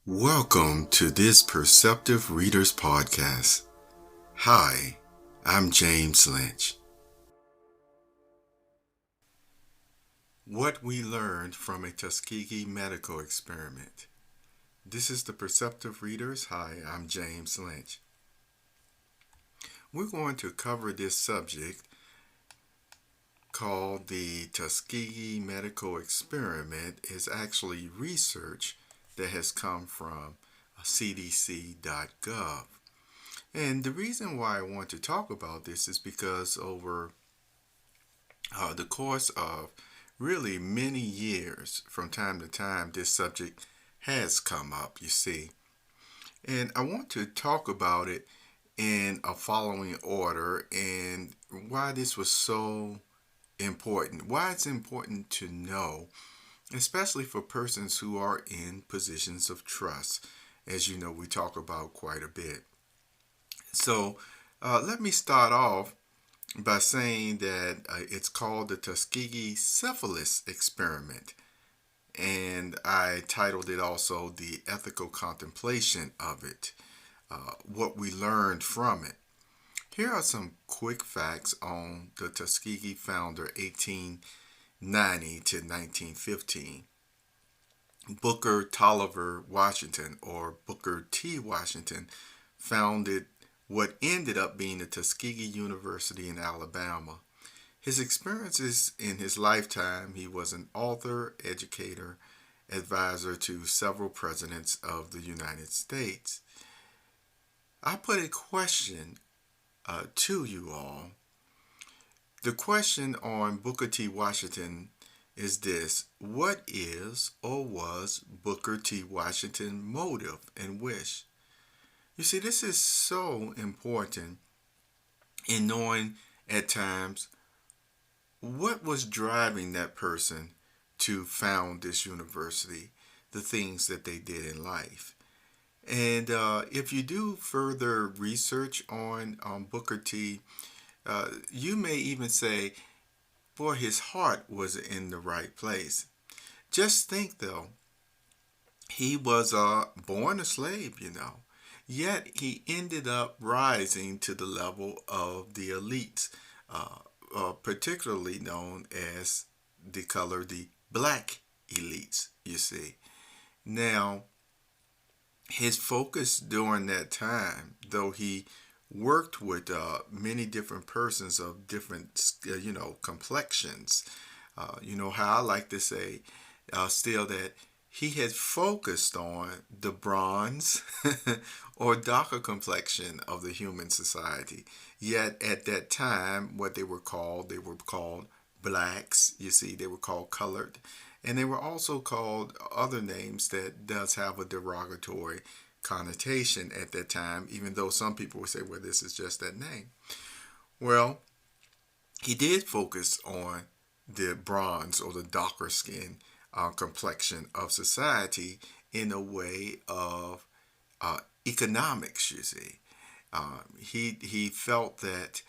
Welcome to this Perceptive Readers Podcast. Hi, I'm James Lynch. What we learned from a Tuskegee medical experiment. This is the Perceptive Readers. Hi, I'm James Lynch. We're going to cover this subject called the Tuskegee medical experiment. Is actually research that has come from cdc.gov. And the reason why I want to talk about this is because over the course of really many years, from time to time, this subject has come up, you see. And I want to talk about it in a following order and why this was so important, why it's important to know, especially for persons who are in positions of trust. As you know, we talk about quite a bit. So let me start off by saying that it's called the Tuskegee Syphilis experiment. And I titled it also The Ethical Contemplation of It, what we learned from it. Here are some quick facts on the Tuskegee founder, 1890 to 1915. Booker Tolliver Washington, or Booker T. Washington, founded what ended up being the Tuskegee University in Alabama. His experiences in his lifetime: he was an author, educator, advisor to several presidents of the United States. I put a question to you all. The question on Booker T. Washington is this: what is or was Booker T. Washington's motive and wish? You see, this is so important in knowing at times what was driving that person to found this university, the things that they did in life. And if you do further research on Booker T, you may even say, boy, his heart was in the right place. Just think, though, he was born a slave, yet he ended up rising to the level of the elites, particularly known as the black elites, you see. Now, his focus during that time, though he worked with many different persons of different, complexions, how I like to say still that he had focused on the bronze or darker complexion of the human society. Yet at that time, what they were called blacks. You see, they were called colored. And they were also called other names that does have a derogatory connotation at that time, even though some people would say, well, this is just that name. Well, he did focus on the bronze or the darker skin complexion of society in a way of economics, you see. He felt that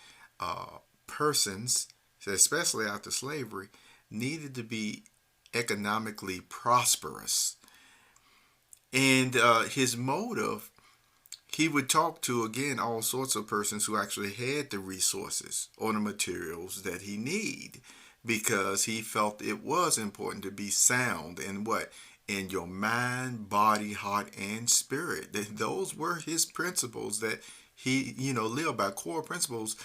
persons, especially after slavery, needed to be economically prosperous. And his motive, he would talk to, again, all sorts of persons who actually had the resources or the materials that he needed, because he felt it was important to be sound in what? In your mind, body, heart, and spirit. Those were his principles that he, lived by, core principles,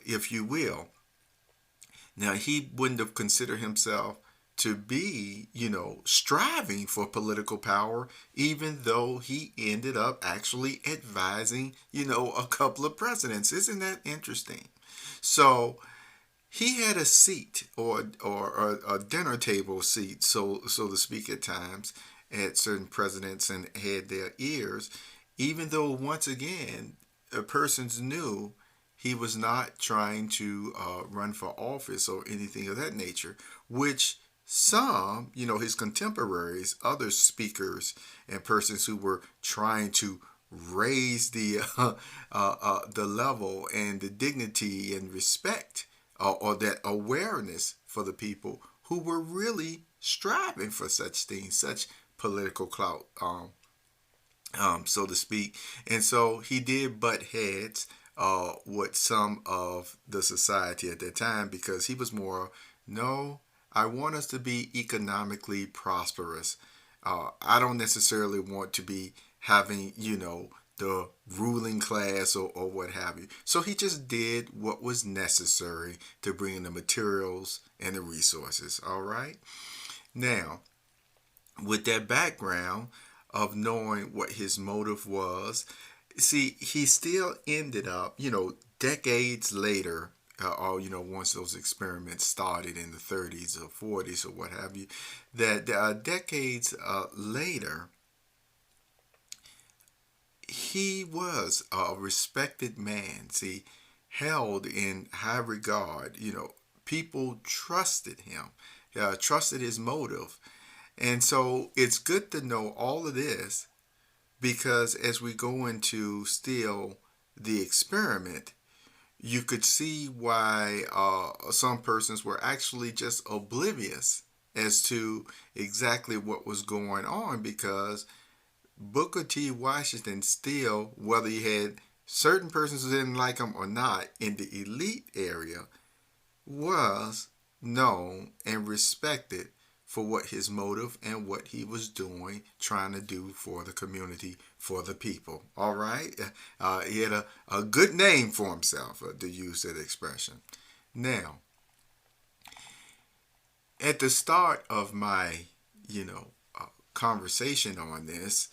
if you will. Now, he wouldn't have considered himself to be, striving for political power, even though he ended up actually advising, a couple of presidents. Isn't that interesting? So he had a seat or a dinner table seat, so to speak, at times at certain presidents and had their ears, even though once again persons knew he was not trying to run for office or anything of that nature, which some, his contemporaries, other speakers and persons who were trying to raise the level and the dignity and respect or that awareness for the people who were really striving for such things, such political clout, so to speak. And so he did butt heads with some of the society at that time because he was more, no, I want us to be economically prosperous. I don't necessarily want to be having, the ruling class or what have you. So he just did what was necessary to bring in the materials and the resources. All right. Now, with that background of knowing what his motive was, see, he still ended up, decades later, or once those experiments started in the 30s or 40s or what have you, that decades later, he was a respected man. See, held in high regard. People trusted him, trusted his motive, and so it's good to know all of this because as we go into still the experiment, you could see why some persons were actually just oblivious as to exactly what was going on because Booker T. Washington still, whether he had certain persons who didn't like him or not in the elite area, was known and respected for what his motive and what he was doing, trying to do for the community, for the people. All right? He had a good name for himself, to use that expression. Now, at the start of my, conversation on this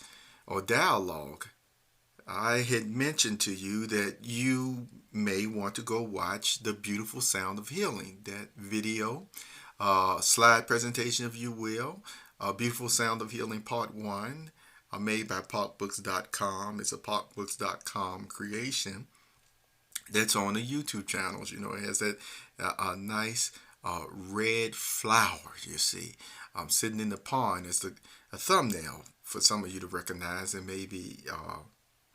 or dialogue, I had mentioned to you that you may want to go watch The Beautiful Sound of Healing, that video, slide presentation, if you will. Beautiful Sound of Healing Part 1, made by PopBooks.com. It's a PopBooks.com creation that's on the YouTube channels. It has that a nice red flower, you see, sitting in the pond. It's a thumbnail for some of you to recognize, and maybe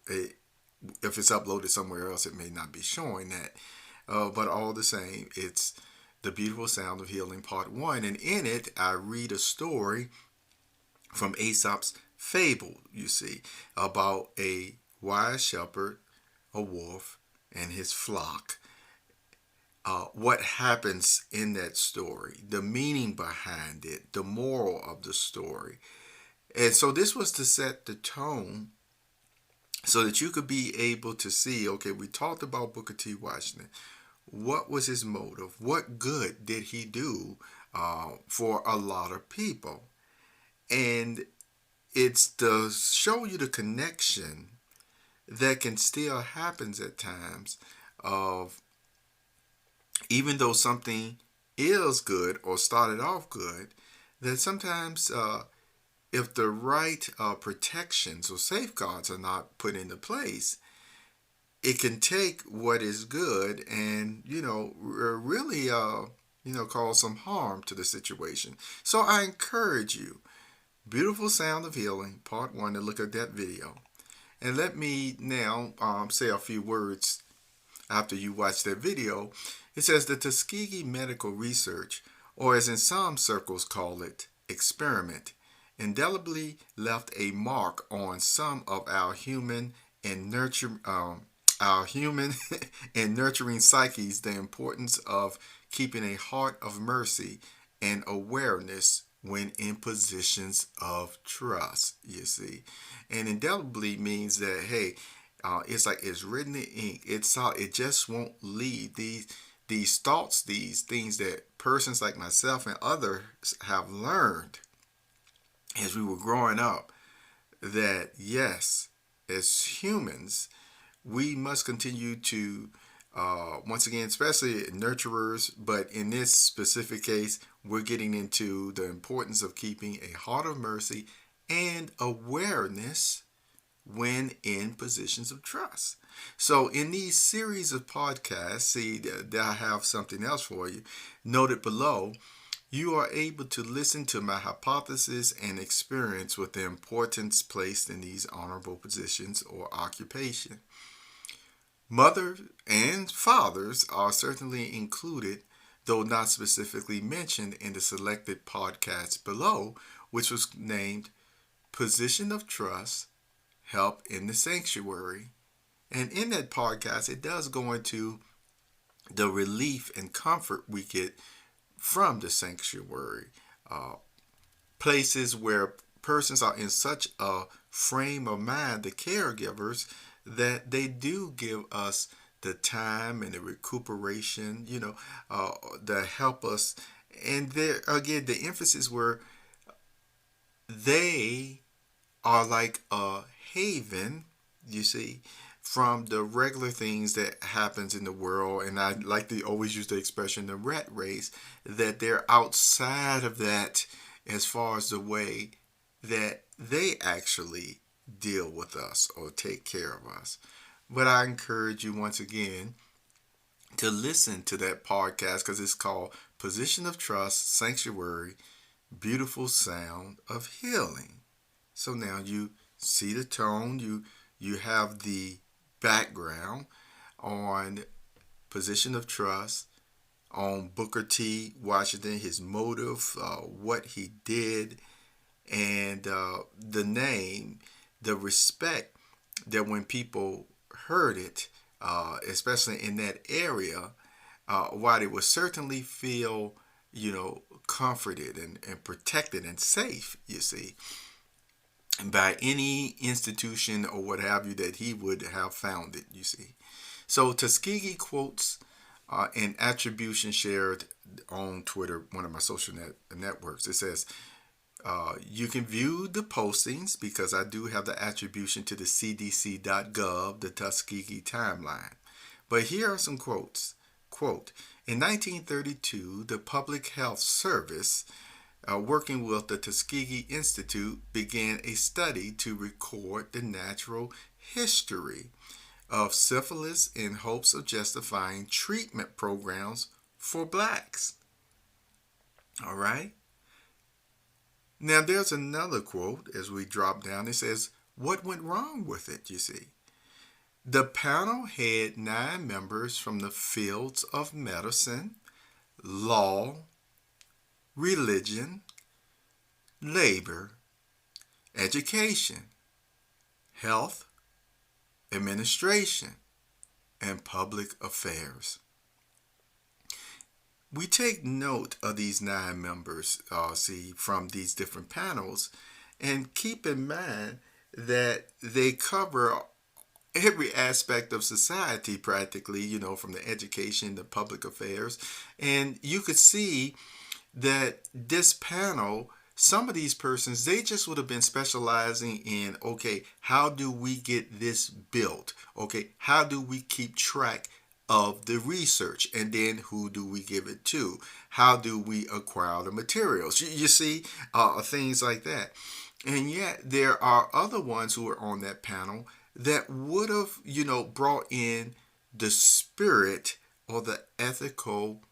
it, if it's uploaded somewhere else, it may not be showing that. But all the same, it's The Beautiful Sound of Healing Part 1. And in it, I read a story from Aesop's fable, you see, about a wise shepherd, a wolf, and his flock. What happens in that story, the meaning behind it, the moral of the story. And so this was to set the tone so that you could be able to see, okay, we talked about Booker T. Washington. What was his motive? What good did he do for a lot of people? And it's to show you the connection that can still happens at times of even though something is good or started off good, that sometimes if the right protections or safeguards are not put into place, it can take what is good and really cause some harm to the situation. So I encourage you, Beautiful Sound of Healing Part 1, to look at that video. And let me now say a few words after you watch that video. It says the Tuskegee medical research, or as in some circles call it, experiment, indelibly left a mark on some of our human and nurturing psyches, the importance of keeping a heart of mercy and awareness when in positions of trust, you see. And indelibly means that, hey, it's like it's written in ink. It just won't leave these thoughts, these things that persons like myself and others have learned as we were growing up, that yes, as humans, we must continue to, once again, especially nurturers, but in this specific case, we're getting into the importance of keeping a heart of mercy and awareness when in positions of trust. So in these series of podcasts, see that I have something else for you. Noted below, you are able to listen to my hypothesis and experience with the importance placed in these honorable positions or occupation. Mothers and fathers are certainly included, though not specifically mentioned in the selected podcast below, which was named Position of Trust, help in the sanctuary. And in that podcast, it does go into the relief and comfort we get from the sanctuary. Uh, Places where persons are in such a frame of mind, the caregivers, that they do give us the time and the recuperation, that help us. And there again, the emphasis where they are like a haven, you see, from the regular things that happens in the world. And I like to always use the expression the rat race, that they're outside of that as far as the way that they actually deal with us or take care of us. But I encourage you once again to listen to that podcast because it's called Position of Trust Sanctuary, Beautiful Sound of Healing. So now you see the tone, you have the background on Position of Trust, on Booker T. Washington, his motive, what he did, and the name, the respect that when people heard it, especially in that area, while they would certainly feel, comforted and protected and safe, you see, by any institution or what have you that he would have founded, you see. So Tuskegee quotes an attribution shared on Twitter, one of my social networks. It says, you can view the postings because I do have the attribution to the cdc.gov, the Tuskegee timeline. But here are some quotes. Quote, in 1932, the Public Health Service, working with the Tuskegee Institute, began a study to record the natural history of syphilis in hopes of justifying treatment programs for blacks. All right? Now, there's another quote as we drop down. It says, what went wrong with it, you see? The panel had 9 members from the fields of medicine, law, religion, labor, education, health, administration, and public affairs. We take note of these 9 members, from these different panels, and keep in mind that they cover every aspect of society practically, from the education, the public affairs. And you could see that this panel, some of these persons, they just would have been specializing in, okay, how do we get this built? Okay, how do we keep track of the research? And then who do we give it to? How do we acquire the materials? You see, things like that. And yet there are other ones who are on that panel that would have, brought in the spirit or the ethical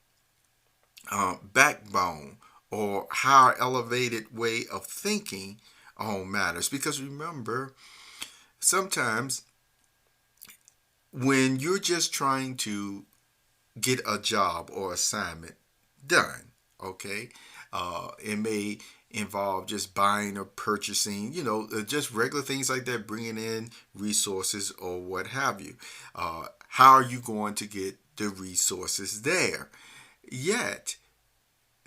backbone or higher elevated way of thinking on matters. Because remember, sometimes when you're just trying to get a job or assignment done, okay, it may involve just buying or purchasing, just regular things like that, bringing in resources or what have you. How are you going to get the resources there? Yet,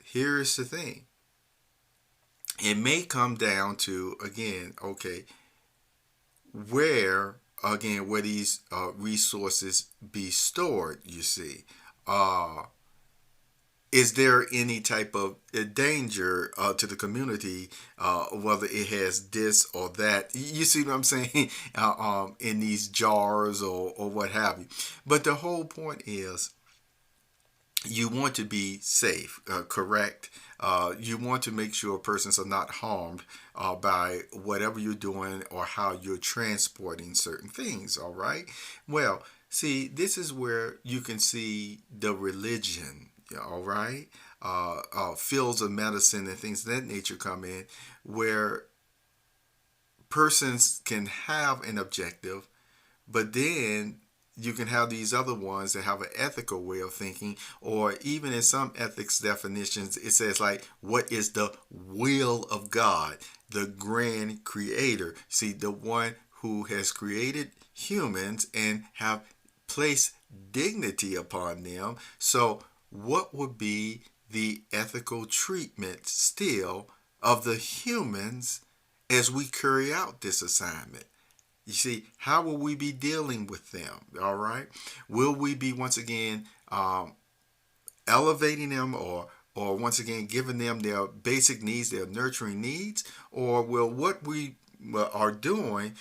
here's the thing. It may come down to, again, okay, where these resources be stored, you see. Is there any type of danger to the community, whether it has this or that? You see what I'm saying? In these jars or what have you. But the whole point is, you want to be safe, correct? You want to make sure persons are not harmed by whatever you're doing or how you're transporting certain things, all right? Well, see, this is where you can see the religion, all right? Fields of medicine and things of that nature come in, where persons can have an objective, but then you can have these other ones that have an ethical way of thinking, or even in some ethics definitions, it says like, what is the will of God, the grand creator? See, the one who has created humans and have placed dignity upon them. So, what would be the ethical treatment still of the humans as we carry out this assignment? You see, how will we be dealing with them? All right. Will we be once again elevating them, or once again giving them their basic needs, their nurturing needs, or will what we are doing,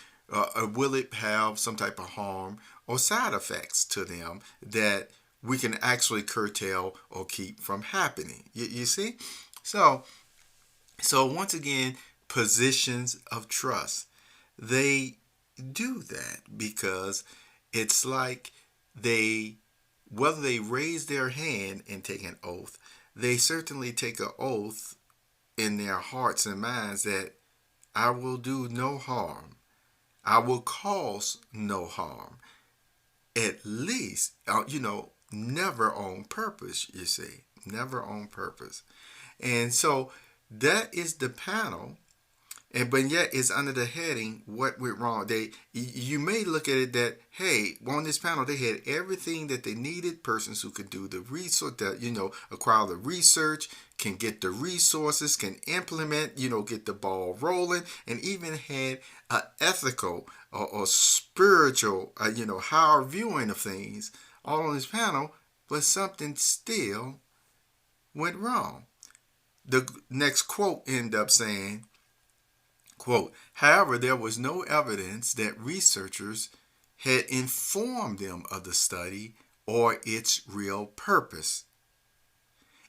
will it have some type of harm or side effects to them that we can actually curtail or keep from happening? You see, so once again, positions of trust, they do that because it's like they, whether they raise their hand and take an oath, they certainly take an oath in their hearts and minds that I will do no harm. I will cause no harm. At least, never on purpose, you see. Never on purpose. And so that is the panel. But yet it's under the heading what went wrong. You may look at it that, hey, on this panel they had everything that they needed. Persons who could do the research, acquire the research, can get the resources, can implement, get the ball rolling, and even had an ethical or spiritual, higher viewing of things all on this panel. But something still went wrong. The next quote ended up saying, quote, however, there was no evidence that researchers had informed them of the study or its real purpose.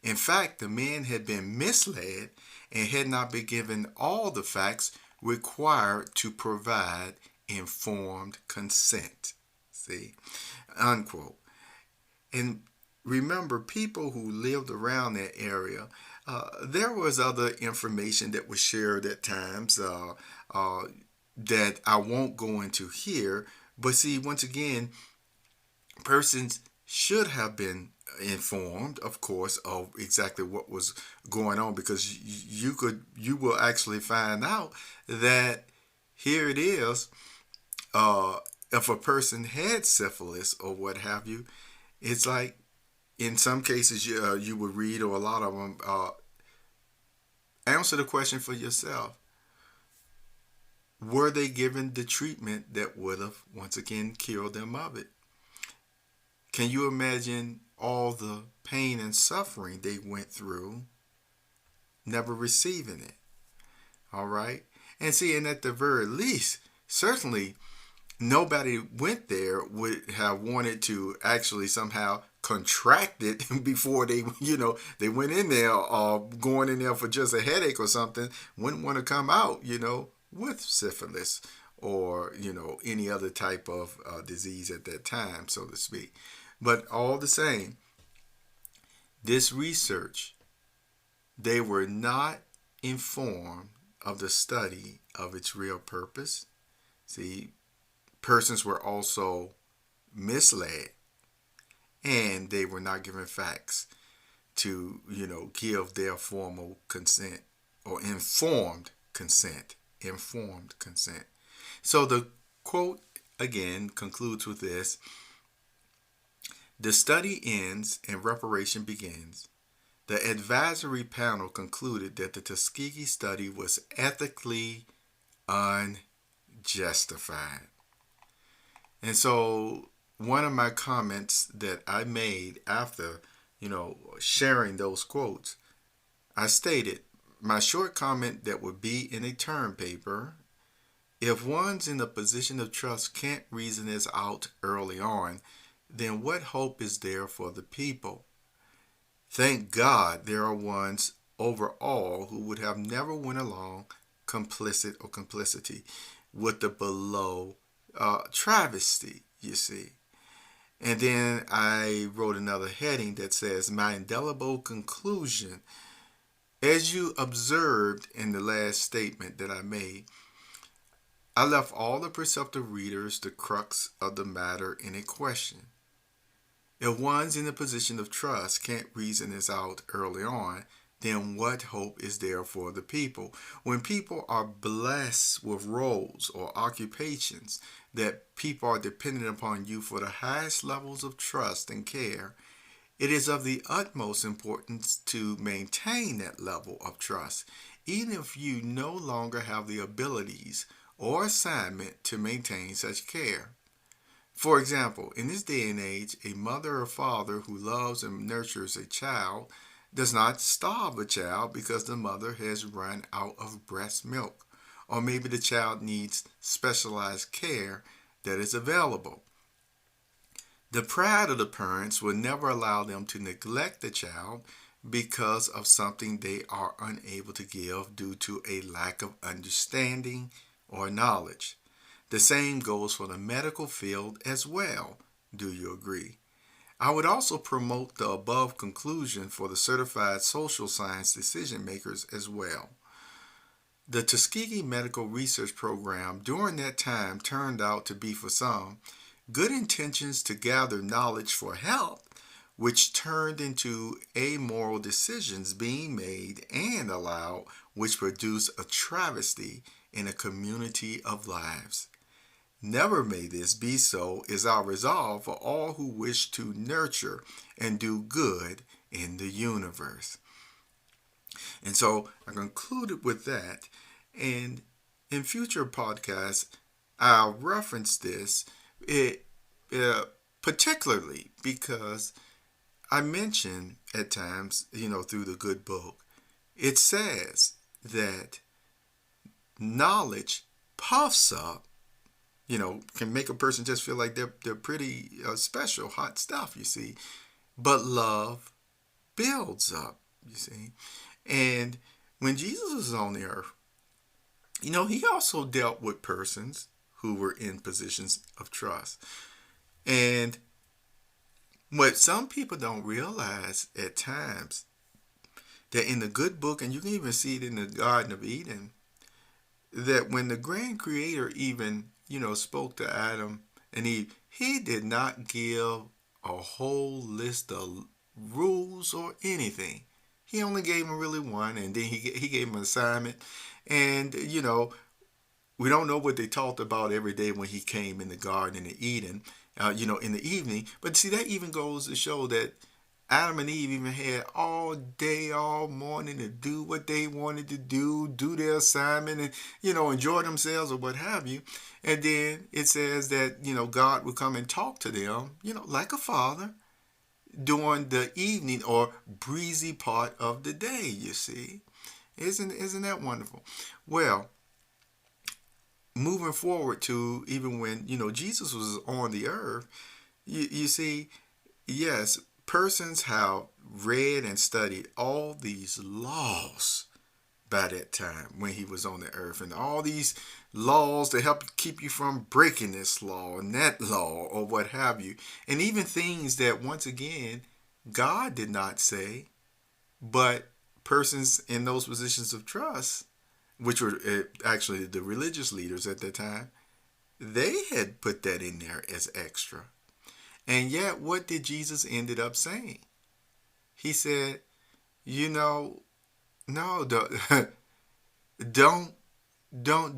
In fact, the men had been misled and had not been given all the facts required to provide informed consent. See, unquote. And remember, people who lived around that area, there was other information that was shared at times that I won't go into here. But see, once again, persons should have been informed, of course, of exactly what was going on, because you will actually find out that here it is. If a person had syphilis or what have you, it's like in some cases you would read, or a lot of them, answer the question for yourself. Were they given the treatment that would have, once again, cured them of it? Can you imagine all the pain and suffering they went through never receiving it? All right? And see, and at the very least, certainly nobody went there would have wanted to actually somehow contract it before they went in there, or going in there for just a headache or something. Wouldn't want to come out with syphilis or any other type of disease at that time, so to speak. But all the same, this research, they were not informed of the study of its real purpose. See, persons were also misled, and they were not given facts to, give their formal consent or informed consent. Informed consent. So the quote again concludes with this: the study ends and reparation begins. The advisory panel concluded that the Tuskegee study was ethically unjustified. And so one of my comments that I made after, sharing those quotes, I stated, my short comment that would be in a term paper: if one's in a position of trust can't reason this out early on, then what hope is there for the people? Thank God there are ones over all who would have never went along complicit or complicity with the below travesty, you see. And then I wrote another heading that says, my indelible conclusion. As you observed in the last statement that I made, I left all the perceptive readers the crux of the matter in a question. If one's in a position of trust can't reason this out early on, then what hope is there for the people? When people are blessed with roles or occupations that people are dependent upon you for the highest levels of trust and care, it is of the utmost importance to maintain that level of trust, even if you no longer have the abilities or assignment to maintain such care. For example, in this day and age, a mother or father who loves and nurtures a child does not starve a child because the mother has run out of breast milk, or maybe the child needs specialized care that is available. The pride of the parents will never allow them to neglect the child because of something they are unable to give due to a lack of understanding or knowledge. The same goes for the medical field as well. Do you agree? I would also promote the above conclusion for the certified social science decision makers as well. The Tuskegee Medical Research Program during that time turned out to be for some good intentions to gather knowledge for health, which turned into amoral decisions being made and allowed, which produced a travesty in a community of lives. Never may this be so is our resolve for all who wish to nurture and do good in the universe. And so I concluded with that. And in future podcasts, I'll reference this it, particularly because I mention at times, through the good book, it says that knowledge puffs up, can make a person just feel like they're pretty special, hot stuff, you see. But love builds up, you see. And when Jesus was on the earth, he also dealt with persons who were in positions of trust. And what some people don't realize at times, that in the good book, and you can even see it in the Garden of Eden, that when the grand creator even, spoke to Adam and Eve, he did not give a whole list of rules or anything. He only gave him really one, and then he gave him an assignment. And, we don't know what they talked about every day when he came in the Garden of Eden, in the evening. But see, that even goes to show that Adam and Eve even had all day, all morning to do what they wanted to do their assignment and, enjoy themselves or what have you. And then it says that, God would come and talk to them, like a father during the evening or breezy part of the day, you see. Isn't that wonderful? Well, moving forward to even when, Jesus was on the earth, you see, yes, persons have read and studied all these laws by that time when he was on the earth, and all these laws to help keep you from breaking this law and that law or what have you, and even things that once again God did not say, but persons in those positions of trust, which were actually the religious leaders at that time, they had put that in there as extra. And yet, what did Jesus ended up saying? He said, no, don't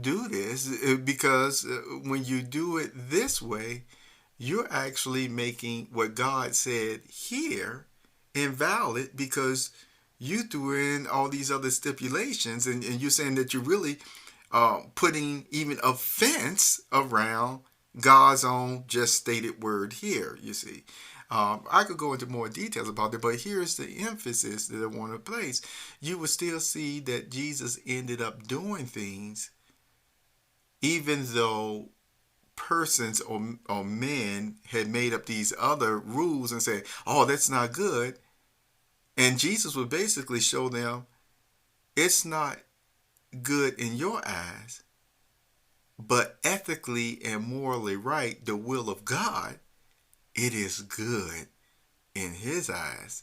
do this, because when you do it this way, you're actually making what God said here invalid, because you threw in all these other stipulations, and you're saying that you're really putting even offense around God's own just stated word here, you see. I could go into more details about that, but here's the emphasis that I want to place. You would still see that Jesus ended up doing things even though persons or men had made up these other rules and said, oh, that's not good. And Jesus would basically show them, it's not good in your eyes, but ethically and morally right, the will of God, it is good in his eyes.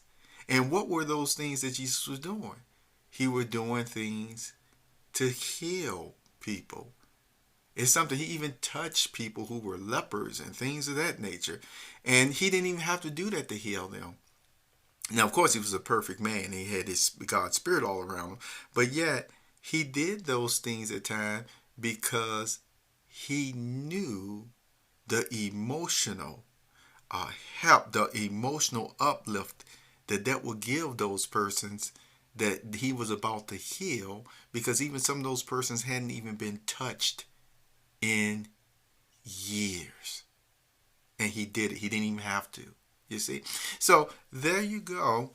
And what were those things that Jesus was doing? He was doing things to heal people. It's something, he even touched people who were lepers and things of that nature. And he didn't even have to do that to heal them. Now, of course, he was a perfect man. He had his God's spirit all around him. But yet, he did those things at times because he knew the emotional help, the emotional uplift that would give those persons that he was about to heal, because even some of those persons hadn't even been touched in years. And he did it. He didn't even have to. You see? So there you go.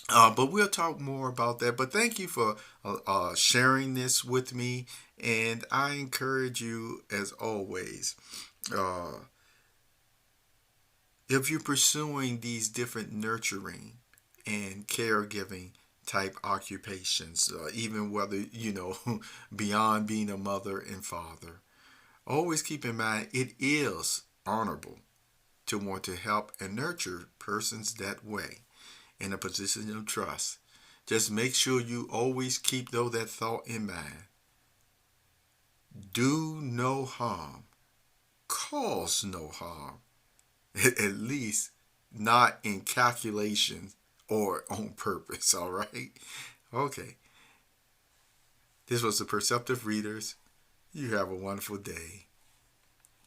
But we'll talk more about that. But thank you for sharing this with me. And I encourage you, as always, if you're pursuing these different nurturing and caregiving type occupations, even whether, beyond being a mother and father, always keep in mind it is honorable to want to help and nurture persons that way in a position of trust. Just make sure you always keep, though, that thought in mind. Do no harm, cause no harm, at least not in calculation or on purpose, all right? Okay. This was the Perceptive Readers. You have a wonderful day.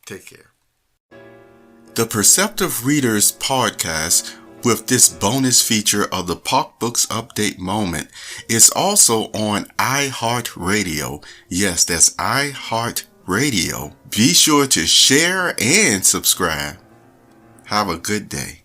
Take care. The Perceptive Readers podcast, with this bonus feature of the POC Books Update moment, is also on iHeartRadio. Yes, that's iHeartRadio. Be sure to share and subscribe. Have a good day.